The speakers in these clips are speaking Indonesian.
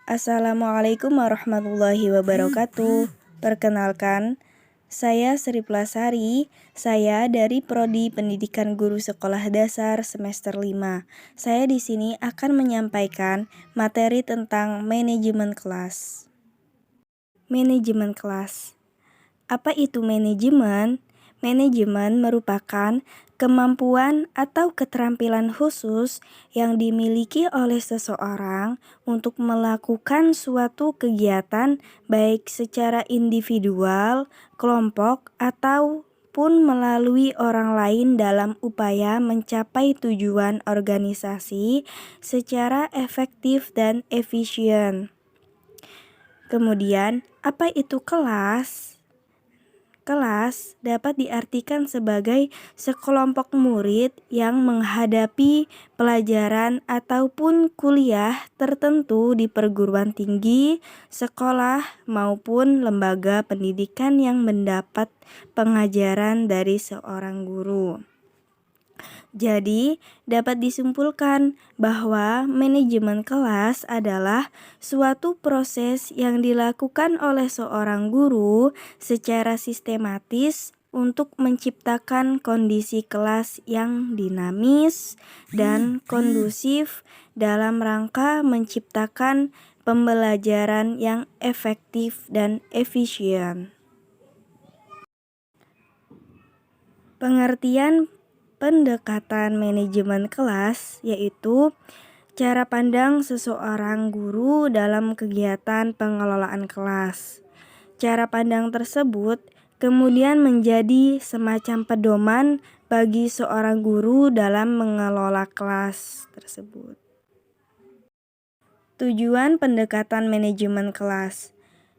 Assalamualaikum warahmatullahi wabarakatuh. Perkenalkan, saya Sri Plasari. Saya dari Prodi Pendidikan Guru Sekolah Dasar semester 5. Saya di sini akan menyampaikan materi tentang manajemen kelas. Manajemen kelas. Apa itu manajemen? Manajemen merupakan kemampuan atau keterampilan khusus yang dimiliki oleh seseorang untuk melakukan suatu kegiatan baik secara individual, kelompok, ataupun melalui orang lain dalam upaya mencapai tujuan organisasi secara efektif dan efisien. Kemudian, apa itu kelas? Kelas dapat diartikan sebagai sekelompok murid yang menghadapi pelajaran ataupun kuliah tertentu di perguruan tinggi, sekolah, maupun lembaga pendidikan yang mendapat pengajaran dari seorang guru. Jadi, dapat disimpulkan bahwa manajemen kelas adalah suatu proses yang dilakukan oleh seorang guru secara sistematis untuk menciptakan kondisi kelas yang dinamis dan kondusif dalam rangka menciptakan pembelajaran yang efektif dan efisien. Pengertian pendekatan manajemen kelas yaitu cara pandang seseorang guru dalam kegiatan pengelolaan kelas. Cara pandang tersebut kemudian menjadi semacam pedoman bagi seorang guru dalam mengelola kelas tersebut. Tujuan pendekatan manajemen kelas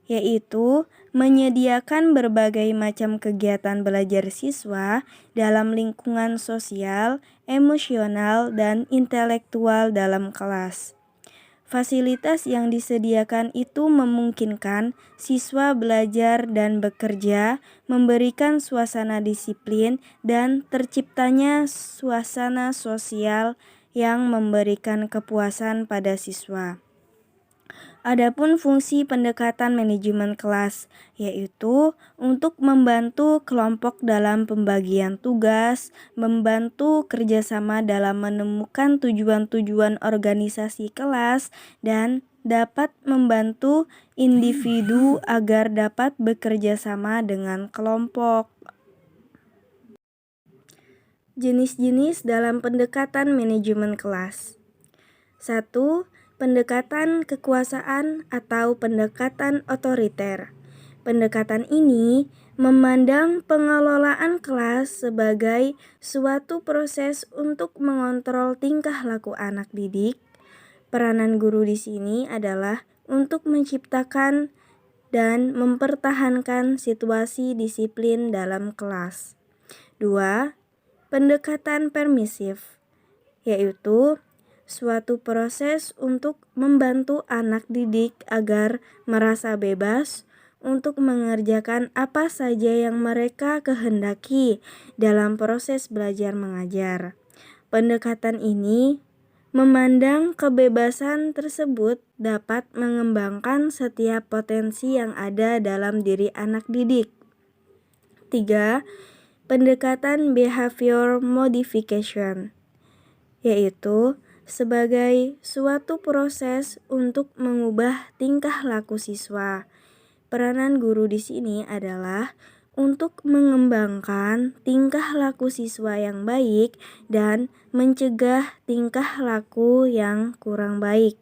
yaitu menyediakan berbagai macam kegiatan belajar siswa dalam lingkungan sosial, emosional, dan intelektual dalam kelas. Fasilitas yang disediakan itu memungkinkan siswa belajar dan bekerja, memberikan suasana disiplin, dan terciptanya suasana sosial yang memberikan kepuasan pada siswa. Adapun fungsi pendekatan manajemen kelas yaitu untuk membantu kelompok dalam pembagian tugas, membantu kerjasama dalam menemukan tujuan-tujuan organisasi kelas, dan dapat membantu individu agar dapat bekerja sama dengan kelompok. Jenis-jenis dalam pendekatan manajemen kelas. 1. Pendekatan kekuasaan atau pendekatan otoriter. Pendekatan ini memandang pengelolaan kelas sebagai suatu proses untuk mengontrol tingkah laku anak didik. Peranan guru di sini adalah untuk menciptakan dan mempertahankan situasi disiplin dalam kelas. 2. Pendekatan permisif, yaitu suatu proses untuk membantu anak didik agar merasa bebas untuk mengerjakan apa saja yang mereka kehendaki dalam proses belajar mengajar. Pendekatan ini memandang kebebasan tersebut dapat mengembangkan setiap potensi yang ada dalam diri anak didik. 3. Pendekatan behavior modification, yaitu sebagai suatu proses untuk mengubah tingkah laku siswa. Peranan guru di sini adalah untuk mengembangkan tingkah laku siswa yang baik dan mencegah tingkah laku yang kurang baik.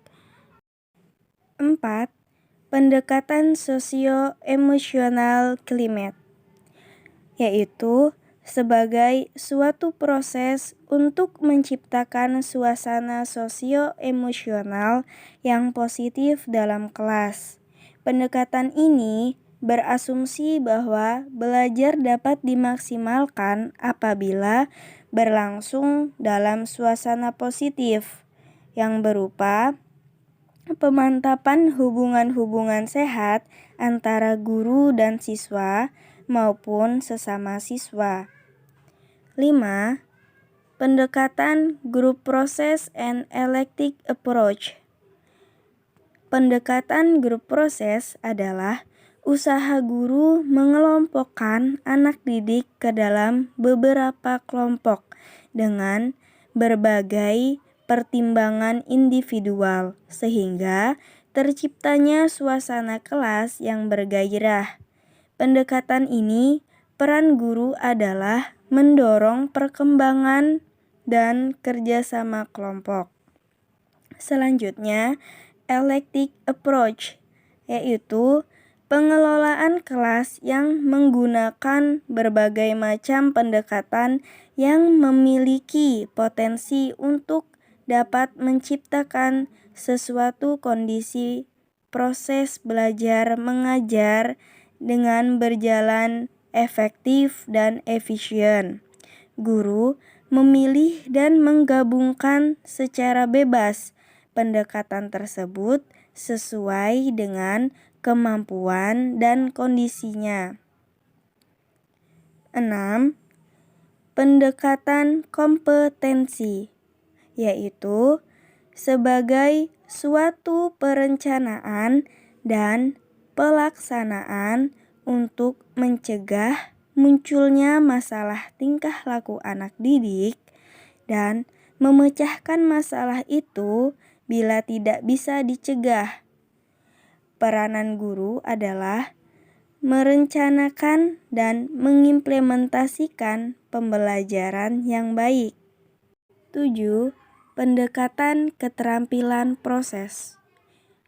4. Pendekatan socio-emosional climate, yaitu sebagai suatu proses untuk menciptakan suasana sosio-emosional yang positif dalam kelas. Pendekatan ini berasumsi bahwa belajar dapat dimaksimalkan apabila berlangsung dalam suasana positif yang berupa pemantapan hubungan-hubungan sehat antara guru dan siswa maupun sesama siswa. 5. Pendekatan group process and eclectic approach, Pendekatan grup proses adalah usaha guru mengelompokkan anak didik ke dalam beberapa kelompok dengan berbagai pertimbangan individual sehingga terciptanya suasana kelas yang bergairah. Pendekatan ini, peran guru adalah mendorong perkembangan dan kerjasama kelompok. Selanjutnya, elective approach, yaitu pengelolaan kelas yang menggunakan berbagai macam pendekatan yang memiliki potensi untuk dapat menciptakan sesuatu kondisi proses belajar mengajar dengan berjalan efektif dan efisien. Guru memilih dan menggabungkan secara bebas pendekatan tersebut sesuai dengan kemampuan dan kondisinya. 6. Pendekatan kompetensi, yaitu sebagai suatu perencanaan dan pelaksanaan untuk mencegah munculnya masalah tingkah laku anak didik dan memecahkan masalah itu bila tidak bisa dicegah. Peranan guru adalah merencanakan dan mengimplementasikan pembelajaran yang baik. 7. Pendekatan keterampilan proses,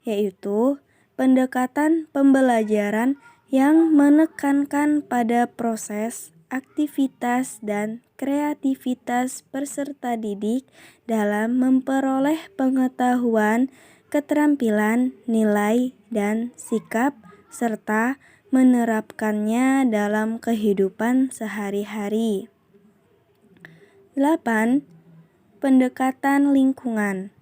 yaitu pendekatan pembelajaran yang menekankan pada proses, aktivitas, dan kreativitas peserta didik dalam memperoleh pengetahuan, keterampilan, nilai, dan sikap, serta menerapkannya dalam kehidupan sehari-hari. 8. Pendekatan lingkungan,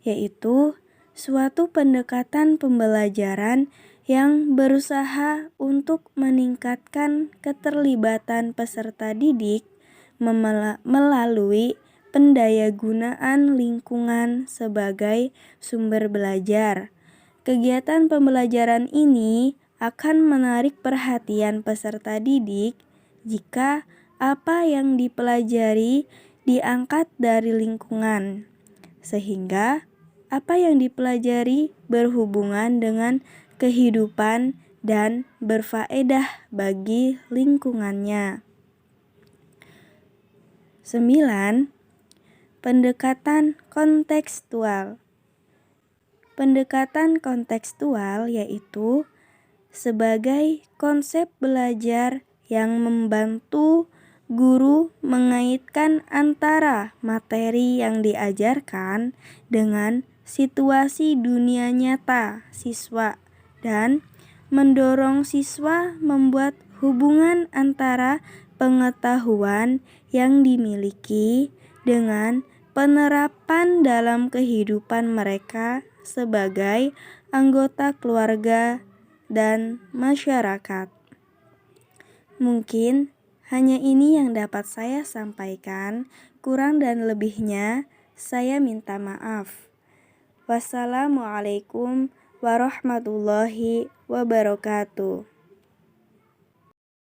yaitu suatu pendekatan pembelajaran yang berusaha untuk meningkatkan keterlibatan peserta didik melalui pendayagunaan lingkungan sebagai sumber belajar. Kegiatan pembelajaran ini akan menarik perhatian peserta didik jika apa yang dipelajari diangkat dari lingkungan, sehingga apa yang dipelajari berhubungan dengan kehidupan dan berfaedah bagi lingkungannya. 9. Pendekatan kontekstual. Pendekatan kontekstual yaitu sebagai konsep belajar yang membantu guru mengaitkan antara materi yang diajarkan dengan situasi dunia nyata siswa dan mendorong siswa membuat hubungan antara pengetahuan yang dimiliki dengan penerapan dalam kehidupan mereka sebagai anggota keluarga dan masyarakat. Mungkin hanya ini yang dapat saya sampaikan, kurang dan lebihnya saya minta maaf. Wassalamualaikum warahmatullahi wabarakatuh.